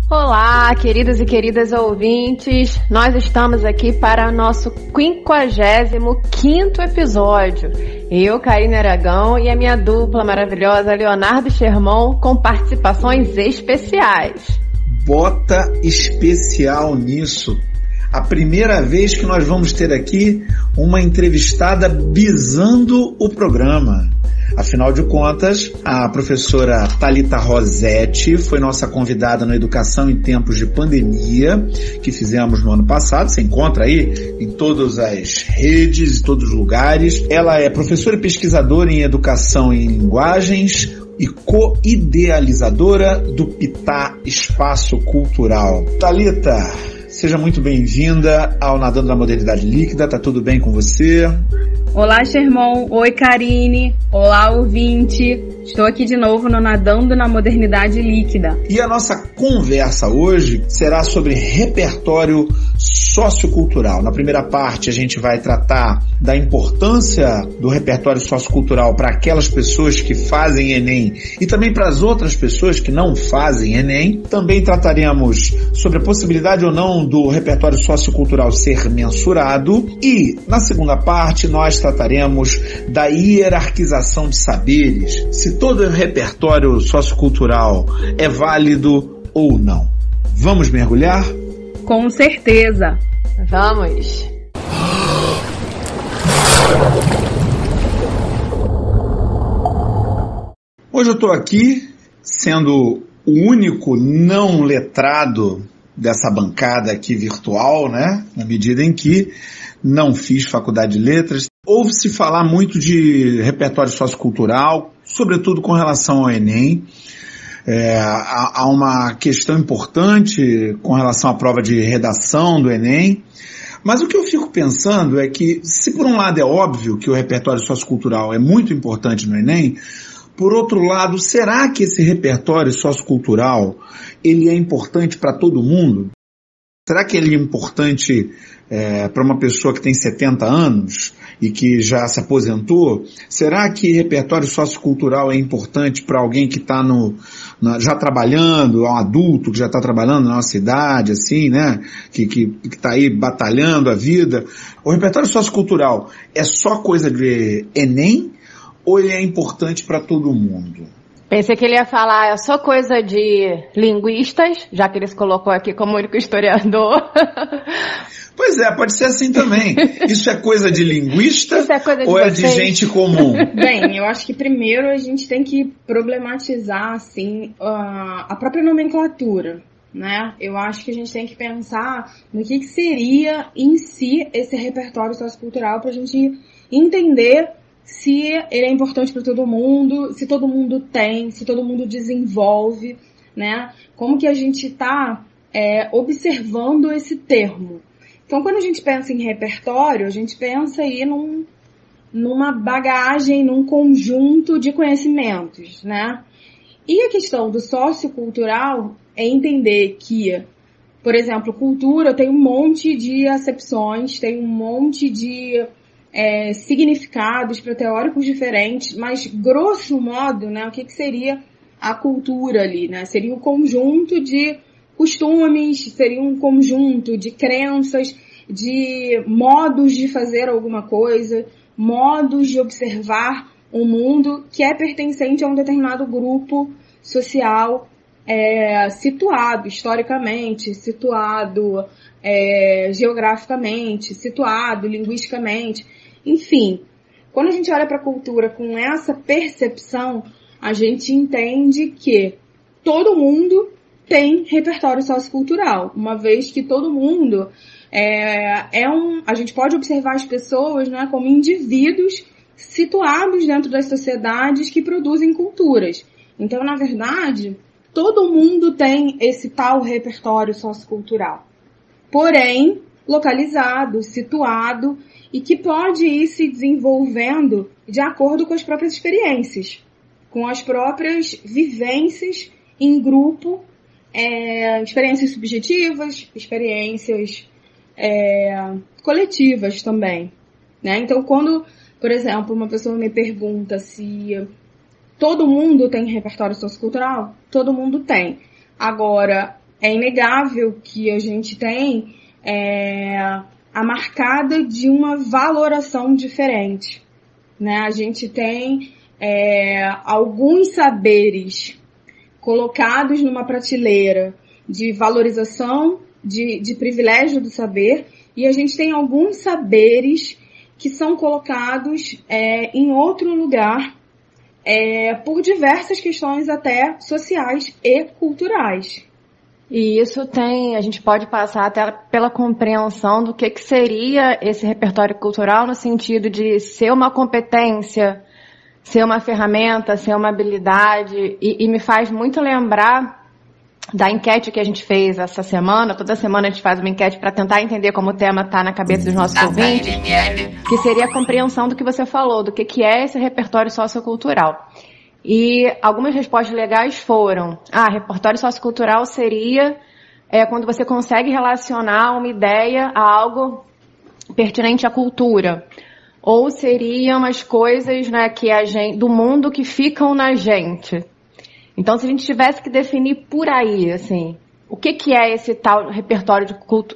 Olá, queridos e queridas ouvintes, nós estamos aqui para o nosso 55º episódio. Eu, Karine Aragão, e a minha dupla maravilhosa, Leonardo Sherman, com participações especiais. Bota especial nisso. A primeira vez que nós vamos ter aqui uma entrevistada bisando o programa. Afinal de contas, a professora Thalita Rossetti foi nossa convidada no Educação em Tempos de Pandemia, que fizemos no ano passado. Você encontra aí em todas as redes, em todos os lugares. Ela é professora e pesquisadora em Educação em Linguagens e co-idealizadora do PITA Espaço Cultural. Thalita, seja muito bem-vinda ao Nadando na Modernidade Líquida. Tá tudo bem com você? Olá, Sherman. Oi, Karine. Olá, ouvinte. Estou aqui de novo no Nadando na Modernidade Líquida. E a nossa conversa hoje será sobre repertório sociocultural. Na primeira parte, a gente vai tratar da importância do repertório sociocultural para aquelas pessoas que fazem Enem e também para as outras pessoas que não fazem Enem. Também trataremos sobre a possibilidade ou não do repertório sociocultural ser mensurado. E, na segunda parte, nós trataremos da hierarquização de saberes, se todo repertório sociocultural é válido ou não. Vamos mergulhar? Com certeza. Vamos! Hoje eu estou aqui sendo o único não letrado dessa bancada aqui virtual, né? Na medida em que não fiz faculdade de letras. Ouve-se falar muito de repertório sociocultural, sobretudo com relação ao Enem. Há uma questão importante com relação à prova de redação do Enem. Mas o que eu fico pensando é que, se por um lado é óbvio que o repertório sociocultural é muito importante no Enem, por outro lado, será que esse repertório sociocultural ele é importante para todo mundo? Será que ele é importante para uma pessoa que tem 70 anos e que já se aposentou? Será que repertório sociocultural é importante para alguém que está já trabalhando, um adulto que já está trabalhando na nossa idade, assim, né? Que está aí batalhando a vida? O repertório sociocultural é só coisa de Enem ou ele é importante para todo mundo? Pensei que ele ia falar, é só coisa de linguistas, já que ele se colocou aqui como único historiador. Pois é, pode ser assim também. Isso é coisa de linguista de ou é de gente comum? Bem, eu acho que primeiro a gente tem que problematizar, assim, a própria nomenclatura, né? Eu acho que a gente tem que pensar no que seria em si esse repertório sociocultural para a gente entender se ele é importante para todo mundo, se todo mundo tem, se todo mundo desenvolve, né? Como que a gente está observando esse termo. Então, quando a gente pensa em repertório, a gente pensa aí numa bagagem, num conjunto de conhecimentos, né? E a questão do sociocultural é entender que, por exemplo, cultura tem um monte de acepções, tem um monte de significados para teóricos diferentes, mas, grosso modo, né, o que seria a cultura ali, né? Seria um conjunto de costumes, seria um conjunto de crenças, de modos de fazer alguma coisa, modos de observar o mundo que é pertencente a um determinado grupo social situado historicamente, situado geograficamente, situado linguisticamente. Enfim, quando a gente olha para a cultura com essa percepção, a gente entende que todo mundo tem repertório sociocultural, uma vez que todo mundo a gente pode observar as pessoas, né, como indivíduos situados dentro das sociedades que produzem culturas. Então, na verdade, todo mundo tem esse tal repertório sociocultural, porém localizado, situado, e que pode ir se desenvolvendo de acordo com as próprias experiências, com as próprias vivências em grupo, experiências subjetivas, experiências coletivas também, né? Então, quando, por exemplo, uma pessoa me pergunta se todo mundo tem repertório sociocultural, todo mundo tem. Agora, é inegável que a gente tem a marcada de uma valoração diferente, né? A gente tem alguns saberes colocados numa prateleira de valorização, de privilégio do saber, e a gente tem alguns saberes que são colocados em outro lugar por diversas questões até sociais e culturais. E isso a gente pode passar até pela compreensão do que seria esse repertório cultural no sentido de ser uma competência, ser uma ferramenta, ser uma habilidade, e me faz muito lembrar da enquete que a gente fez essa semana. Toda semana a gente faz uma enquete para tentar entender como o tema está na cabeça dos nossos ouvintes, que seria a compreensão do que você falou, do que é esse repertório sociocultural. E algumas respostas legais foram: repertório sociocultural seria quando você consegue relacionar uma ideia a algo pertinente à cultura. Ou seriam as coisas, né, do mundo que ficam na gente. Então, se a gente tivesse que definir por aí, assim, o que é esse tal repertório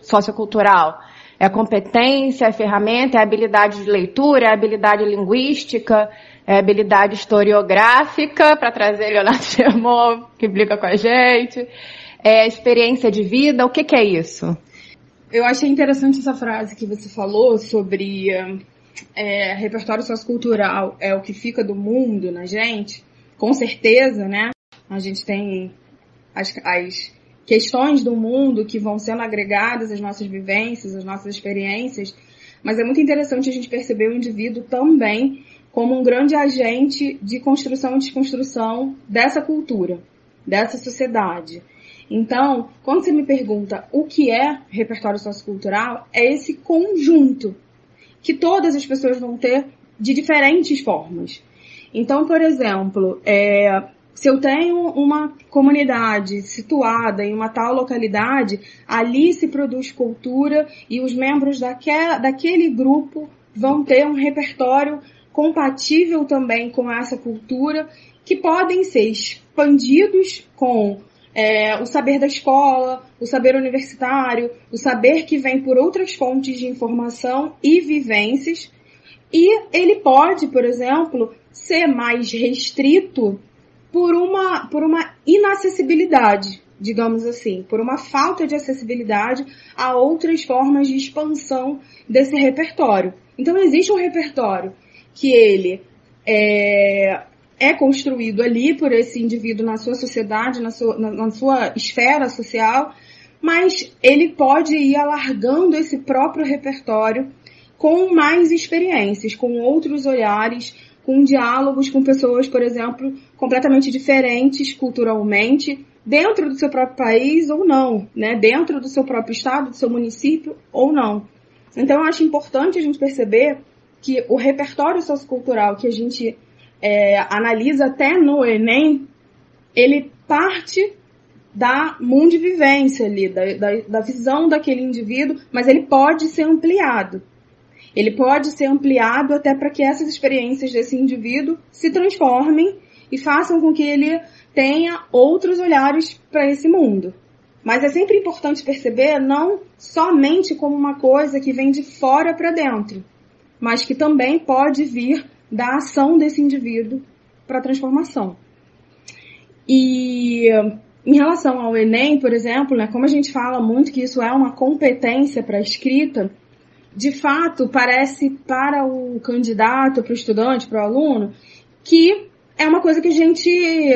sociocultural? É a competência, é a ferramenta, é a habilidade de leitura, é a habilidade linguística, é a habilidade historiográfica, para trazer Leonardo Sherman, que implica com a gente, é a experiência de vida, o que é isso? Eu achei interessante essa frase que você falou sobre repertório sociocultural é o que fica do mundo na gente. Com certeza, né? A gente tem as questões do mundo que vão sendo agregadas às nossas vivências, às nossas experiências, mas é muito interessante a gente perceber o indivíduo também como um grande agente de construção e desconstrução dessa cultura, dessa sociedade. Então, quando você me pergunta o que é repertório sociocultural, é esse conjunto que todas as pessoas vão ter de diferentes formas. Então, por exemplo, se eu tenho uma comunidade situada em uma tal localidade, ali se produz cultura e os membros daquele grupo vão ter um repertório compatível também com essa cultura, que podem ser expandidos com o saber da escola, o saber universitário, o saber que vem por outras fontes de informação e vivências, e ele pode, por exemplo, ser mais restrito por uma inacessibilidade, digamos assim, por uma falta de acessibilidade a outras formas de expansão desse repertório. Então existe um repertório que ele é construído ali por esse indivíduo na sua sociedade, na sua esfera social, mas ele pode ir alargando esse próprio repertório com mais experiências, com outros olhares, com diálogos com pessoas, por exemplo, completamente diferentes culturalmente, dentro do seu próprio país ou não, né? Dentro do seu próprio estado, do seu município ou não. Então, eu acho importante a gente perceber que o repertório sociocultural que a gente analisa até no Enem, ele parte da mundivivência ali, da visão daquele indivíduo, mas ele pode ser ampliado. Ele pode ser ampliado até para que essas experiências desse indivíduo se transformem e façam com que ele tenha outros olhares para esse mundo. Mas é sempre importante perceber não somente como uma coisa que vem de fora para dentro, mas que também pode vir da ação desse indivíduo para a transformação. E em relação ao Enem, por exemplo, né, como a gente fala muito que isso é uma competência para a escrita, de fato parece para o candidato, para o estudante, para o aluno, que é uma coisa que a gente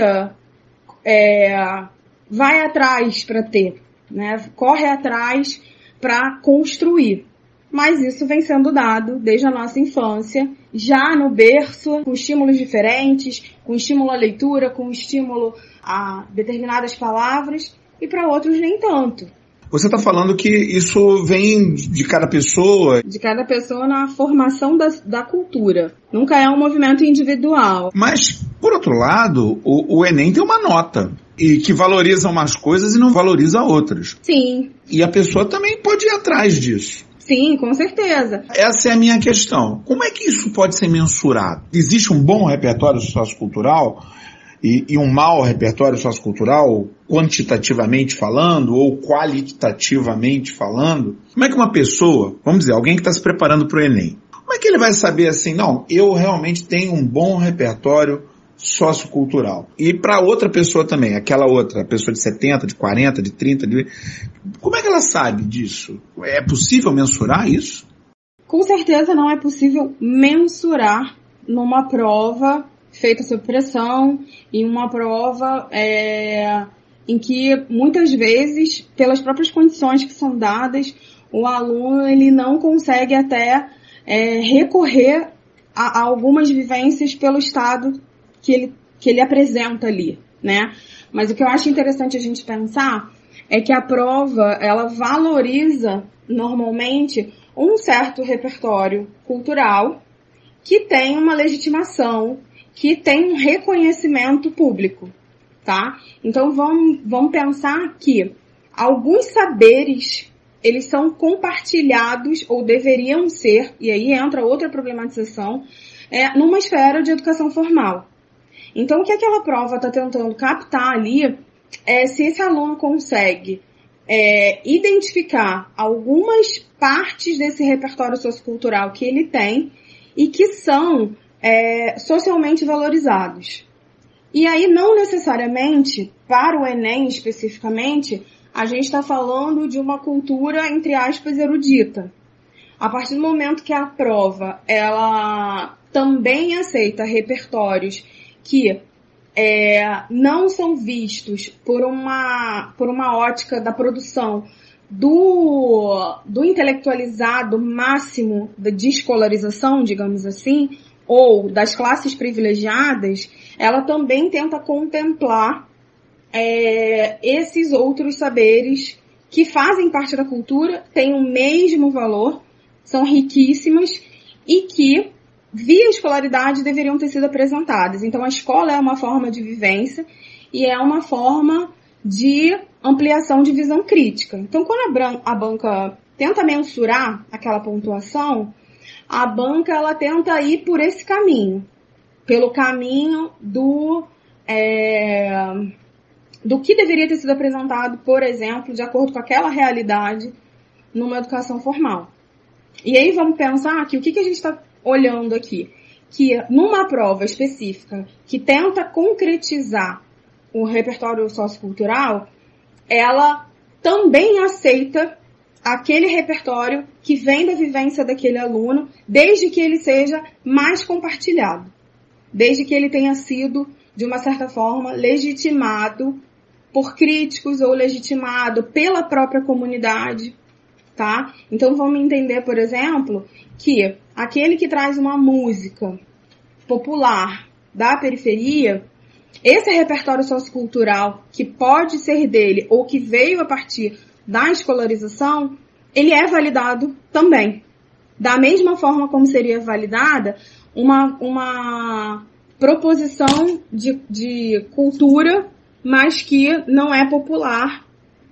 vai atrás para ter, né, corre atrás para construir. Mas isso vem sendo dado desde a nossa infância, já no berço, com estímulos diferentes, com estímulo à leitura, com estímulo a determinadas palavras, e para outros nem tanto. Você está falando que isso vem de cada pessoa? De cada pessoa na formação da cultura. Nunca é um movimento individual. Mas, por outro lado, o Enem tem uma nota, e que valoriza umas coisas e não valoriza outras. Sim. E a pessoa também pode ir atrás disso. Sim, com certeza. Essa é a minha questão. Como é que isso pode ser mensurado? Existe um bom repertório sociocultural? e um mau repertório sociocultural, quantitativamente falando ou qualitativamente falando, como é que uma pessoa, vamos dizer, alguém que está se preparando para o Enem, como é que ele vai saber assim, não, eu realmente tenho um bom repertório sociocultural? E para outra pessoa também, aquela outra, pessoa de 70, de 40, de 30, como é que ela sabe disso? É possível mensurar isso? Com certeza não é possível mensurar numa prova feita sob pressão, em uma prova em que muitas vezes, pelas próprias condições que são dadas, o aluno ele não consegue até recorrer a algumas vivências pelo estado que ele apresenta ali, né? Mas o que eu acho interessante a gente pensar é que a prova, ela valoriza normalmente um certo repertório cultural que tem uma legitimação, que tem um reconhecimento público, tá? Então vamos pensar que alguns saberes, eles são compartilhados ou deveriam ser, e aí entra outra problematização, numa esfera de educação formal. Então o que aquela prova está tentando captar ali é se esse aluno consegue identificar algumas partes desse repertório sociocultural que ele tem e que são socialmente valorizados. E aí, não necessariamente, para o Enem especificamente, a gente está falando de uma cultura, entre aspas, erudita. A partir do momento que a prova, ela também aceita repertórios que não são vistos por uma ótica da produção do intelectualizado máximo de escolarização, digamos assim, ou das classes privilegiadas, ela também tenta contemplar esses outros saberes que fazem parte da cultura, têm o mesmo valor, são riquíssimas e que, via escolaridade, deveriam ter sido apresentadas. Então, a escola é uma forma de vivência e é uma forma de ampliação de visão crítica. Então, quando a banca tenta mensurar aquela pontuação, a banca ela tenta ir por esse caminho, pelo caminho do que deveria ter sido apresentado, por exemplo, de acordo com aquela realidade numa educação formal. E aí vamos pensar que o que a gente está olhando aqui? Que numa prova específica que tenta concretizar o repertório sociocultural, ela também aceita aquele repertório que vem da vivência daquele aluno, desde que ele seja mais compartilhado, desde que ele tenha sido, de uma certa forma, legitimado por críticos ou legitimado pela própria comunidade, tá? Então vamos entender, por exemplo, que aquele que traz uma música popular da periferia, esse repertório sociocultural que pode ser dele ou que veio a partir da escolarização, ele é validado também. Da mesma forma como seria validada uma proposição de cultura, mas que não é popular,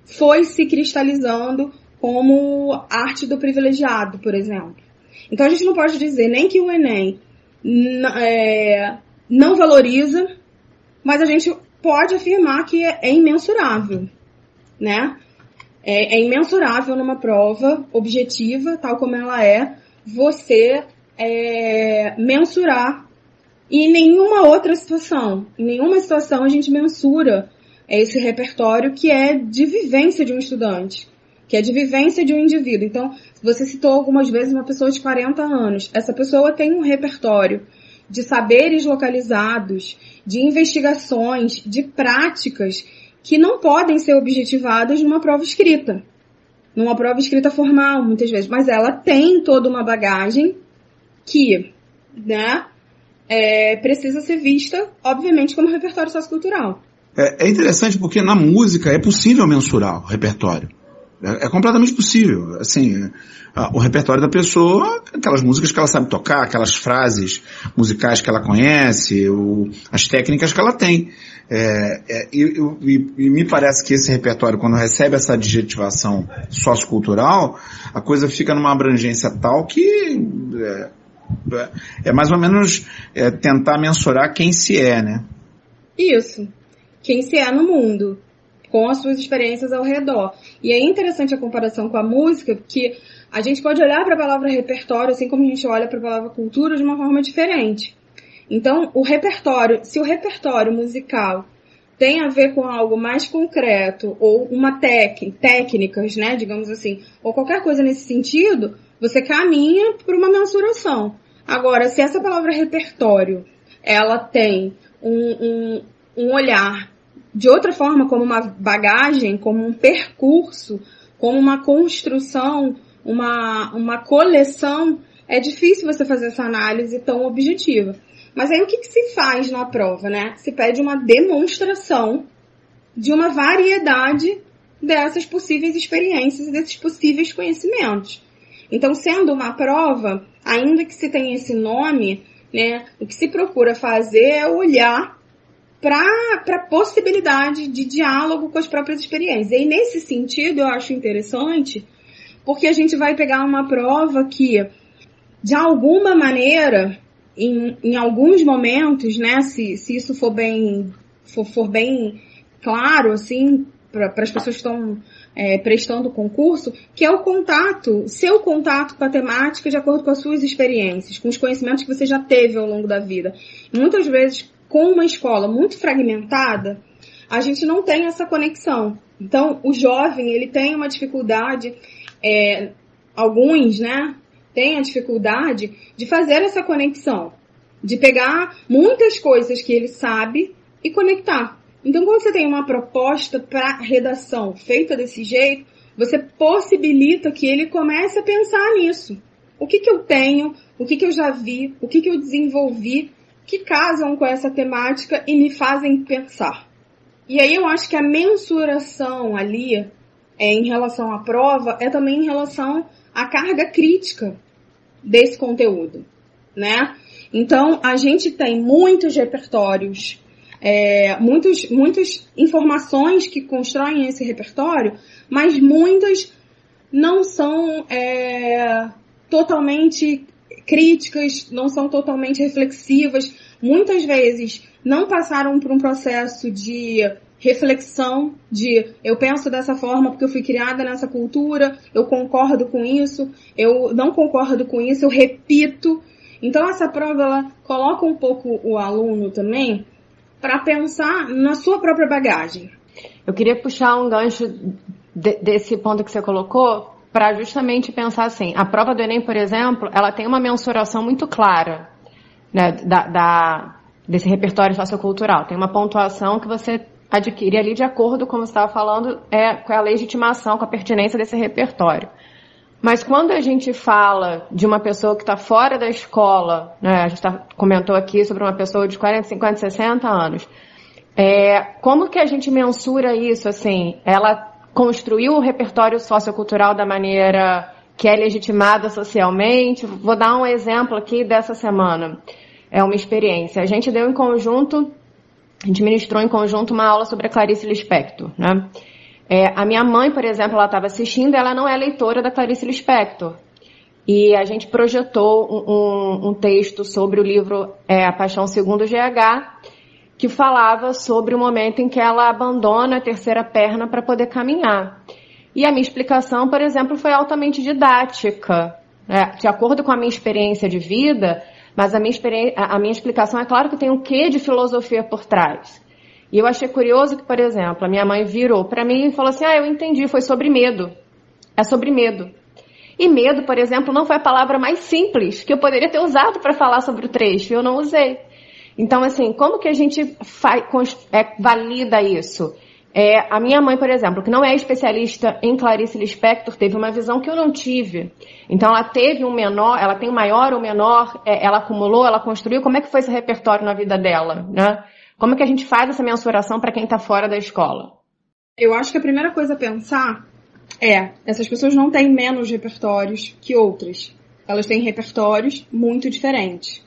foi se cristalizando como arte do privilegiado, por exemplo. Então a gente não pode dizer nem que o Enem não valoriza, mas a gente pode afirmar que é imensurável, né? É imensurável numa prova objetiva, tal como ela você mensurar. E em nenhuma outra situação, em nenhuma situação a gente mensura esse repertório que é de vivência de um estudante, que é de vivência de um indivíduo. Então, você citou algumas vezes uma pessoa de 40 anos. Essa pessoa tem um repertório de saberes localizados, de investigações, de práticas que não podem ser objetivadas numa prova escrita formal, muitas vezes. Mas ela tem toda uma bagagem que, né, precisa ser vista, obviamente, como repertório sociocultural. É interessante porque na música é possível mensurar o repertório. É completamente possível. Assim, o repertório da pessoa, aquelas músicas que ela sabe tocar, aquelas frases musicais que ela conhece, as técnicas que ela tem. E me parece que esse repertório, quando recebe essa adjetivação sociocultural, a coisa fica numa abrangência tal que é mais ou menos tentar mensurar quem se é, né? isso, quem se é no mundo, com as suas experiências ao redor. E é interessante a comparação com a música, porque a gente pode olhar para a palavra repertório, assim como a gente olha para a palavra cultura, de uma forma diferente. Então, o repertório, se o repertório musical tem a ver com algo mais concreto, ou uma técnicas, né, digamos assim, ou qualquer coisa nesse sentido, você caminha por uma mensuração. Agora, se essa palavra repertório, ela tem um olhar de outra forma, como uma bagagem, como um percurso, como uma construção, uma coleção, é difícil você fazer essa análise tão objetiva. Mas aí o que se faz na prova, né? Se pede uma demonstração de uma variedade dessas possíveis experiências e desses possíveis conhecimentos. Então, sendo uma prova, ainda que se tenha esse nome, né, o que se procura fazer é olhar para a possibilidade de diálogo com as próprias experiências. E nesse sentido, eu acho interessante, porque a gente vai pegar uma prova que, de alguma maneira, em alguns momentos, né, se isso for bem claro, assim, para as pessoas que estão prestando o concurso, que é o contato, seu contato com a temática de acordo com as suas experiências, com os conhecimentos que você já teve ao longo da vida. Muitas vezes, com uma escola muito fragmentada, a gente não tem essa conexão. Então, o jovem, ele tem uma dificuldade, alguns, né, têm a dificuldade de fazer essa conexão, de pegar muitas coisas que ele sabe e conectar. Então, quando você tem uma proposta para redação feita desse jeito, você possibilita que ele comece a pensar nisso. O que eu tenho, o que eu já vi, o que eu desenvolvi, que casam com essa temática e me fazem pensar. E aí eu acho que a mensuração ali, em relação à prova, é também em relação à carga crítica desse conteúdo, né? Então, a gente tem muitos repertórios, muitas informações que constroem esse repertório, mas muitas não são totalmente críticas, não são totalmente reflexivas, muitas vezes não passaram por um processo de reflexão, de eu penso dessa forma porque eu fui criada nessa cultura, eu concordo com isso, eu não concordo com isso, eu repito. Então essa prova, ela coloca um pouco o aluno também para pensar na sua própria bagagem. Eu queria puxar um gancho desse ponto que você colocou para justamente pensar assim, a prova do Enem, por exemplo, ela tem uma mensuração muito clara, né, desse repertório sociocultural. Tem uma pontuação que você adquire ali de acordo, como você estava falando, com a legitimação, com a pertinência desse repertório. Mas quando a gente fala de uma pessoa que está fora da escola, né, a gente comentou aqui sobre uma pessoa de 40, 50, 60 anos, como que a gente mensura isso? Assim, ela construiu o repertório sociocultural da maneira que é legitimada socialmente? Vou dar um exemplo aqui dessa semana. É uma experiência. A gente ministrou em conjunto uma aula sobre a Clarice Lispector, né? A minha mãe, por exemplo, ela estava assistindo, ela não é leitora da Clarice Lispector. E a gente projetou um texto sobre o livro A Paixão Segundo GH, que falava sobre o momento em que ela abandona a terceira perna para poder caminhar. E a minha explicação, por exemplo, foi altamente didática, né? De acordo com a minha experiência de vida, mas a minha explicação é claro que tem um quê de filosofia por trás. E eu achei curioso que, por exemplo, a minha mãe virou para mim e falou assim, eu entendi, foi sobre medo. É sobre medo. E medo, por exemplo, não foi a palavra mais simples que eu poderia ter usado para falar sobre o trecho, e eu não usei. Então, assim, como que a gente valida isso? A minha mãe, por exemplo, que não é especialista em Clarice Lispector, teve uma visão que eu não tive. Então, ela teve ela tem um maior ou menor, ela acumulou, ela construiu. Como é que foi esse repertório na vida dela, né? Como é que a gente faz essa mensuração para quem está fora da escola? Eu acho que a primeira coisa a pensar essas pessoas não têm menos repertórios que outras. Elas têm repertórios muito diferentes.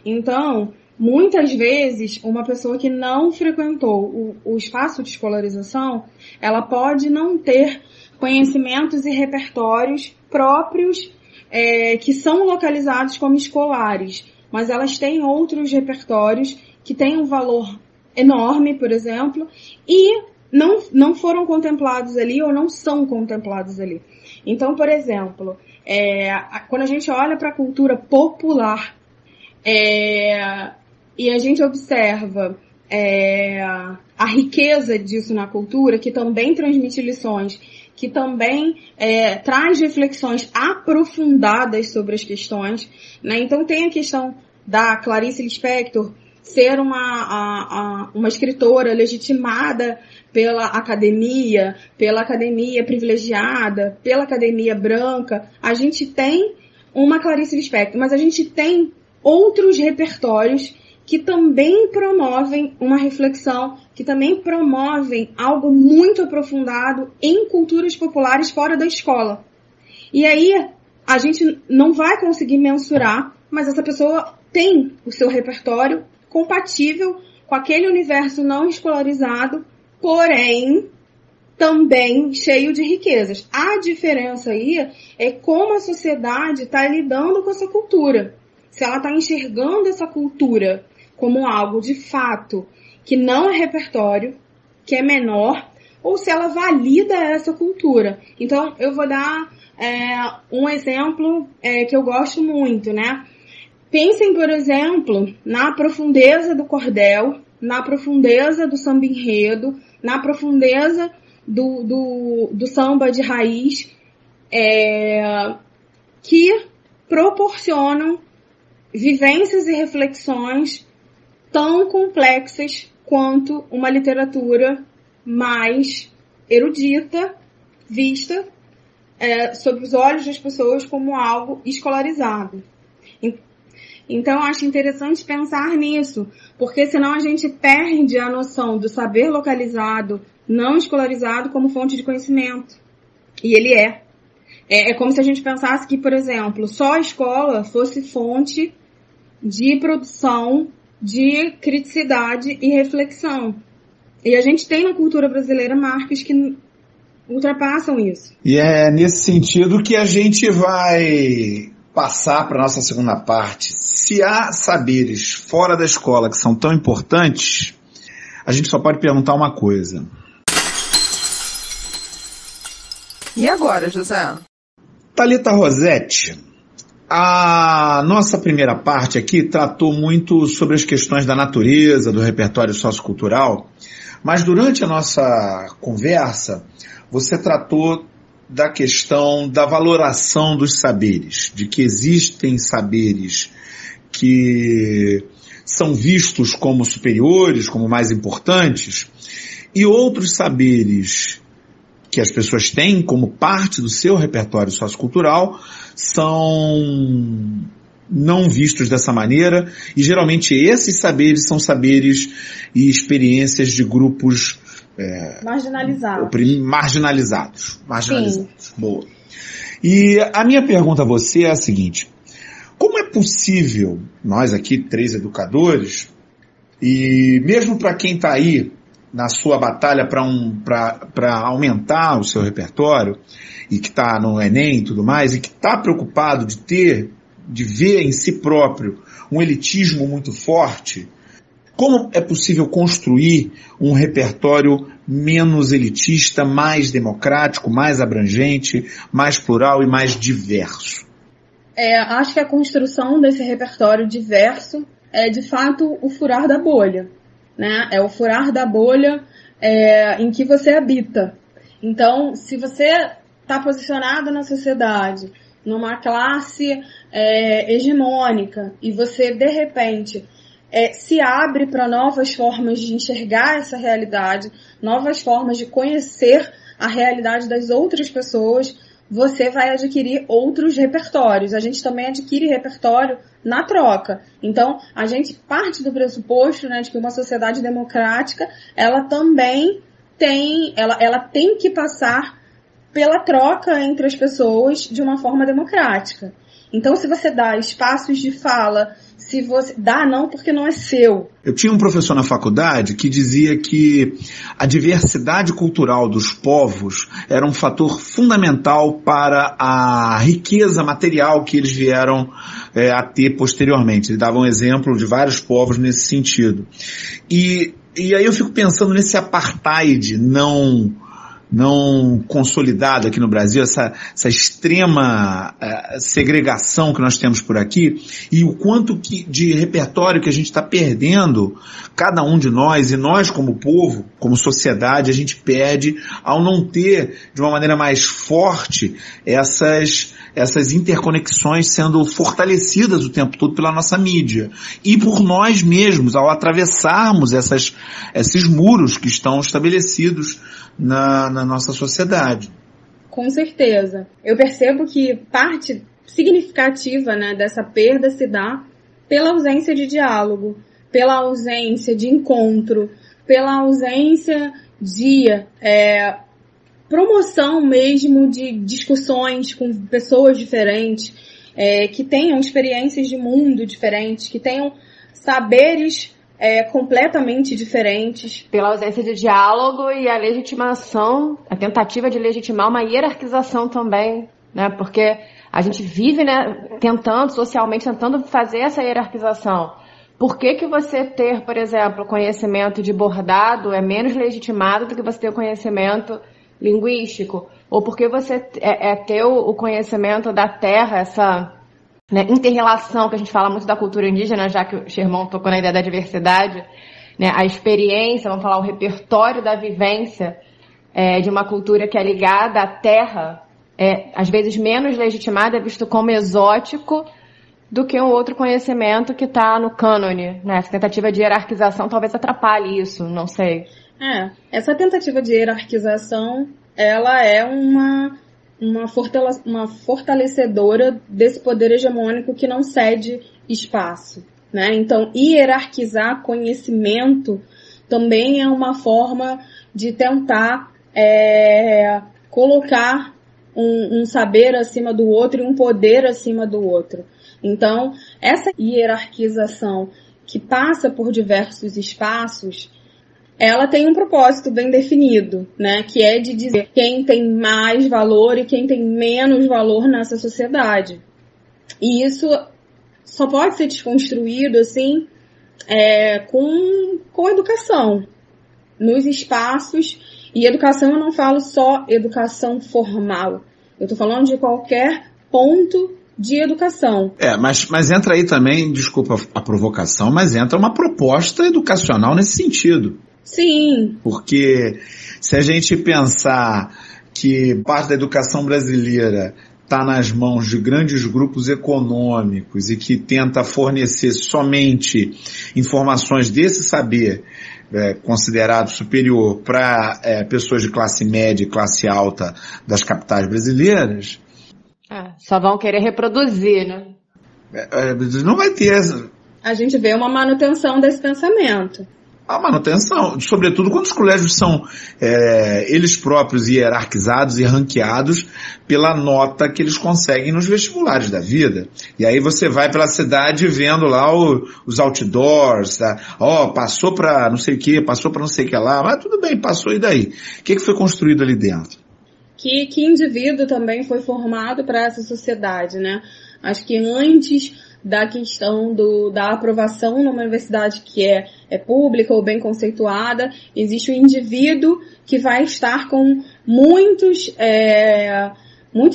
Então, muitas vezes, uma pessoa que não frequentou o espaço de escolarização, ela pode não ter conhecimentos e repertórios próprios que são localizados como escolares, mas elas têm outros repertórios que têm um valor enorme, por exemplo, e não foram contemplados ali ou não são contemplados ali. Então, por exemplo, quando a gente olha para a cultura popular e a gente observa a riqueza disso na cultura, que também transmite lições, que também traz reflexões aprofundadas sobre as questões, né? Então tem a questão da Clarice Lispector ser uma escritora legitimada pela academia privilegiada, pela academia branca. A gente tem uma Clarice Lispector, mas a gente tem outros repertórios que também promovem uma reflexão, que também promovem algo muito aprofundado em culturas populares fora da escola. E aí, a gente não vai conseguir mensurar, mas essa pessoa tem o seu repertório compatível com aquele universo não escolarizado, porém também cheio de riquezas. A diferença aí é como a sociedade está lidando com essa cultura. Se ela está enxergando essa cultura como algo de fato que não é repertório, que é menor, ou se ela valida essa cultura. Então, eu vou dar um exemplo que eu gosto muito, né? Pensem, por exemplo, na profundeza do cordel, na profundeza do samba enredo, na profundeza do samba de raiz, que proporcionam vivências e reflexões tão complexas quanto uma literatura mais erudita, vista sob os olhos das pessoas como algo escolarizado. Então, eu acho interessante pensar nisso, porque senão a gente perde a noção do saber localizado, não escolarizado, como fonte de conhecimento. E ele é. É como se a gente pensasse que, por exemplo, só a escola fosse fonte de produção, de criticidade e reflexão. E a gente tem na cultura brasileira marcas que ultrapassam isso. E é nesse sentido que a gente vai passar para a nossa segunda parte. Se há saberes fora da escola que são tão importantes, a gente só pode perguntar uma coisa. E agora, José? Thalita Rossetti, a nossa primeira parte aqui tratou muito sobre as questões da natureza, do repertório sociocultural, mas durante a nossa conversa, você tratou da questão da valoração dos saberes, de que existem saberes que são vistos como superiores, como mais importantes, e outros saberes que as pessoas têm como parte do seu repertório sociocultural são não vistos dessa maneira, e geralmente esses saberes são saberes e experiências de grupos marginalizados. Boa. E a minha pergunta a você é a seguinte: como é possível, nós aqui, 3 educadores, e mesmo para quem está aí na sua batalha para aumentar o seu repertório, e que está no Enem e tudo mais, e que está preocupado de ver em si próprio um elitismo muito forte, como é possível construir um repertório menos elitista, mais democrático, mais abrangente, mais plural e mais diverso? Acho que a construção desse repertório diverso é, de fato, o furar da bolha, né? É o furar da bolha em que você habita. Então, se você está posicionado na sociedade, numa classe hegemônica, e você, de repente, se abre para novas formas de enxergar essa realidade, novas formas de conhecer a realidade das outras pessoas, você vai adquirir outros repertórios. A gente também adquire repertório na troca. Então, a gente parte do pressuposto, né, de que uma sociedade democrática, ela também ela tem que passar pela troca entre as pessoas de uma forma democrática. Então, se você dá espaços de fala, se você dá não porque não é seu. Eu tinha um professor na faculdade que dizia que a diversidade cultural dos povos era um fator fundamental para a riqueza material que eles vieram a ter posteriormente. Ele dava um exemplo de vários povos nesse sentido. E E aí eu fico pensando nesse apartheid não consolidado aqui no Brasil, essa extrema segregação que nós temos por aqui, e o quanto de repertório que a gente está perdendo, cada um de nós, e nós como povo, como sociedade, a gente perde ao não ter, de uma maneira mais forte, essas interconexões sendo fortalecidas o tempo todo pela nossa mídia. E por nós mesmos, ao atravessarmos esses muros que estão estabelecidos na nossa sociedade. Com certeza. Eu percebo que parte significativa, né, dessa perda se dá pela ausência de diálogo, pela ausência de encontro, pela ausência de promoção mesmo de discussões com pessoas diferentes, que tenham experiências de mundo diferentes, que tenham saberes completamente diferentes. Pela ausência de diálogo e a legitimação, a tentativa de legitimar uma hierarquização também, né? Porque a gente vive, né, socialmente tentando fazer essa hierarquização. Por que você ter, por exemplo, conhecimento de bordado é menos legitimado do que você ter o conhecimento linguístico? Ou porque você ter o conhecimento da terra, essa, né, inter-relação que a gente fala muito da cultura indígena, já que o Sherman tocou na ideia da diversidade, né, a experiência, vamos falar, o repertório da vivência de uma cultura que é ligada à terra, às vezes menos legitimada, é visto como exótico do que um outro conhecimento que está no cânone, né? Essa tentativa de hierarquização talvez atrapalhe isso, não sei. Essa tentativa de hierarquização, ela é uma fortalecedora desse poder hegemônico que não cede espaço, né? Então, hierarquizar conhecimento também é uma forma de tentar colocar um saber acima do outro e um poder acima do outro. Então, essa hierarquização que passa por diversos espaços, ela tem um propósito bem definido, né? Que é de dizer quem tem mais valor e quem tem menos valor nessa sociedade. E isso só pode ser desconstruído, assim, com educação. Nos espaços, e educação eu não falo só educação formal. Eu estou falando de qualquer ponto de educação. Mas entra aí também, desculpa a provocação, mas entra uma proposta educacional nesse sentido. Sim. Porque se a gente pensar que parte da educação brasileira está nas mãos de grandes grupos econômicos e que tenta fornecer somente informações desse saber considerado superior para pessoas de classe média e classe alta das capitais brasileiras, só vão querer reproduzir, né? Não vai ter essa. A gente vê uma manutenção desse pensamento. A manutenção, sobretudo quando os colégios são eles próprios hierarquizados e ranqueados pela nota que eles conseguem nos vestibulares da vida. E aí você vai pela cidade vendo lá os outdoors, tá? Passou para não sei o que, passou para não sei o que lá, mas tudo bem, passou, e daí? O que foi construído ali dentro? Que indivíduo também foi formado para essa sociedade, né? Acho que antes da questão da aprovação numa universidade que é pública ou bem conceituada, existe um indivíduo que vai estar com muitos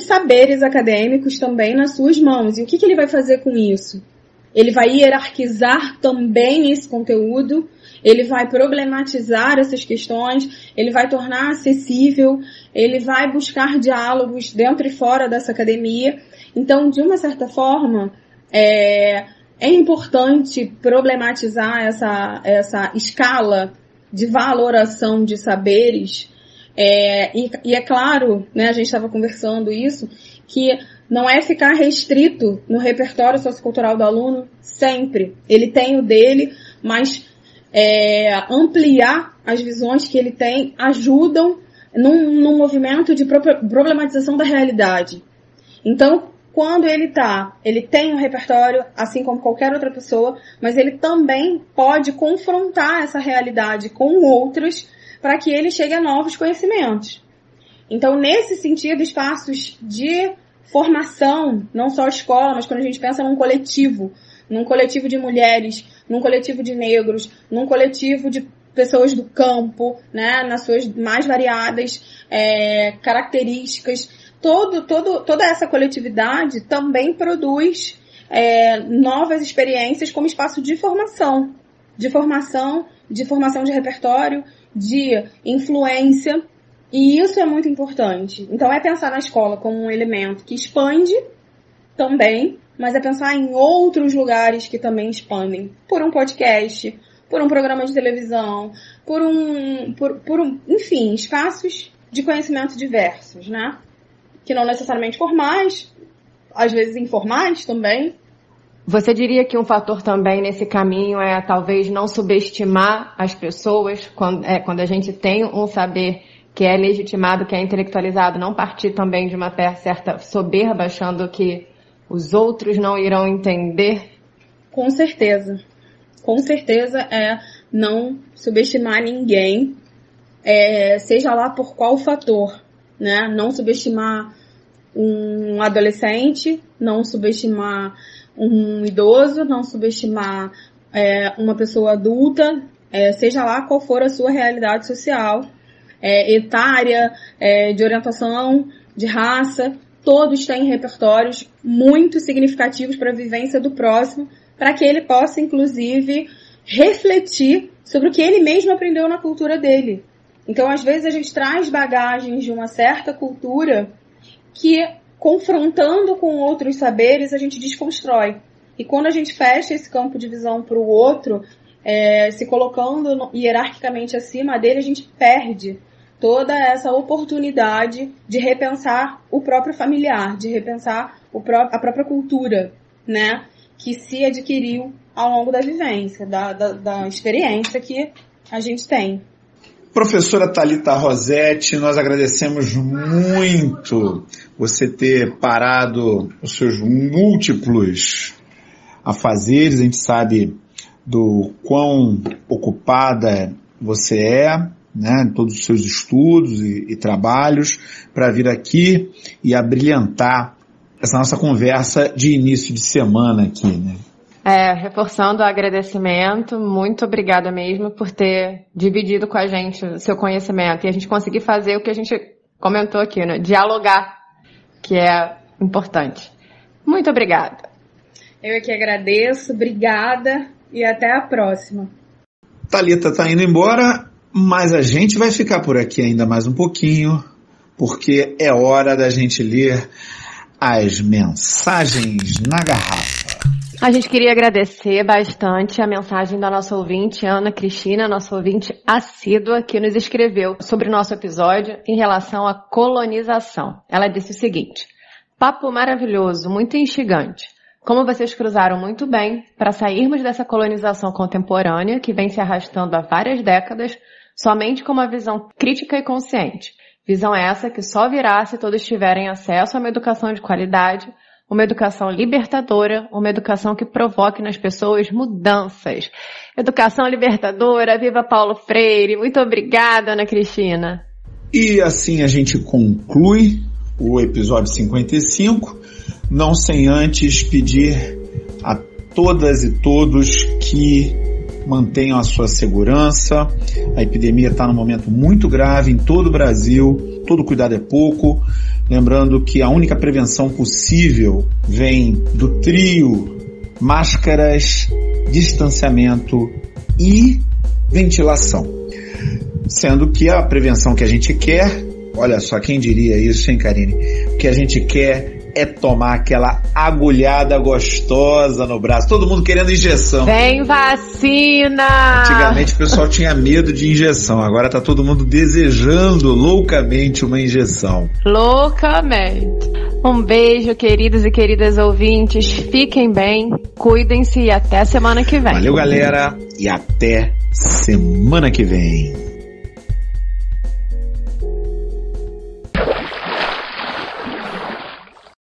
saberes acadêmicos também nas suas mãos. E o que ele vai fazer com isso? Ele vai hierarquizar também esse conteúdo, ele vai problematizar essas questões, ele vai tornar acessível, ele vai buscar diálogos dentro e fora dessa academia. Então, de uma certa forma, é importante problematizar essa escala de valoração de saberes. E é claro, né, a gente estava conversando isso, que não é ficar restrito no repertório sociocultural do aluno sempre. Ele tem o dele, mas ampliar as visões que ele tem ajudam num movimento de problematização da realidade. Então, quando ele tem um repertório, assim como qualquer outra pessoa, mas ele também pode confrontar essa realidade com outras para que ele chegue a novos conhecimentos. Então, nesse sentido, espaços de formação, não só escola, mas quando a gente pensa num coletivo de mulheres, num coletivo de negros, num coletivo de pessoas do campo, né, nas suas mais variadas características. Toda essa coletividade também produz novas experiências como espaço de formação de repertório, de influência, e isso é muito importante. Então é pensar na escola como um elemento que expande também, mas é pensar em outros lugares que também expandem, por um podcast, por um programa de televisão, enfim, espaços de conhecimento diversos, né? Que não necessariamente formais, às vezes informais também. Você diria que um fator também nesse caminho é talvez não subestimar as pessoas quando a gente tem um saber que é legitimado, que é intelectualizado, não partir também de uma certa soberba achando que os outros não irão entender? Com certeza. Com certeza é não subestimar ninguém, seja lá por qual fator, né? Não subestimar um adolescente, não subestimar um idoso, não subestimar uma pessoa adulta, seja lá qual for a sua realidade social, etária, de orientação, de raça, todos têm repertórios muito significativos para a vivência do próximo, para que ele possa, inclusive, refletir sobre o que ele mesmo aprendeu na cultura dele. Então, às vezes, a gente traz bagagens de uma certa cultura que, confrontando com outros saberes, a gente desconstrói. E quando a gente fecha esse campo de visão para o outro, se colocando hierarquicamente acima dele, a gente perde toda essa oportunidade de repensar o próprio familiar, de repensar a própria cultura, né? Que se adquiriu ao longo da vivência, da experiência que a gente tem. Professora Thalita Rossetti, nós agradecemos muito você ter parado os seus múltiplos afazeres. A gente sabe do quão ocupada você é, né, em todos os seus estudos e trabalhos, para vir aqui e abrilhantar essa nossa conversa de início de semana aqui, né? Reforçando o agradecimento, muito obrigada mesmo por ter dividido com a gente o seu conhecimento e a gente conseguir fazer o que a gente comentou aqui, né? Dialogar, que é importante. Muito obrigada. Eu que agradeço, obrigada e até a próxima. Thalita está indo embora, mas a gente vai ficar por aqui ainda mais um pouquinho, porque é hora da gente ler as mensagens na garrafa. A gente queria agradecer bastante a mensagem da nossa ouvinte, Ana Cristina, nossa ouvinte assídua, que nos escreveu sobre o nosso episódio em relação à colonização. Ela disse o seguinte: papo maravilhoso, muito instigante. Como vocês cruzaram muito bem para sairmos dessa colonização contemporânea que vem se arrastando há várias décadas, somente com uma visão crítica e consciente. Visão essa que só virá se todos tiverem acesso a uma educação de qualidade, uma educação libertadora, uma educação que provoque nas pessoas mudanças. Educação libertadora, viva Paulo Freire. Muito obrigada, Ana Cristina. E assim a gente conclui o episódio 55, não sem antes pedir a todas e todos que mantenham a sua segurança. A epidemia está num momento muito grave em todo o Brasil, todo cuidado é pouco. Lembrando que a única prevenção possível vem do trio máscaras, distanciamento e ventilação. Sendo que a prevenção que a gente quer, olha só, quem diria isso, hein, Karine? O que a gente quer é tomar aquela agulhada gostosa no braço. Todo mundo querendo injeção. Vem vacina! Antigamente o pessoal tinha medo de injeção. Agora tá todo mundo desejando loucamente uma injeção. Loucamente. Um beijo, queridos e queridas ouvintes. Fiquem bem, cuidem-se e até semana que vem. Valeu, galera. E até semana que vem.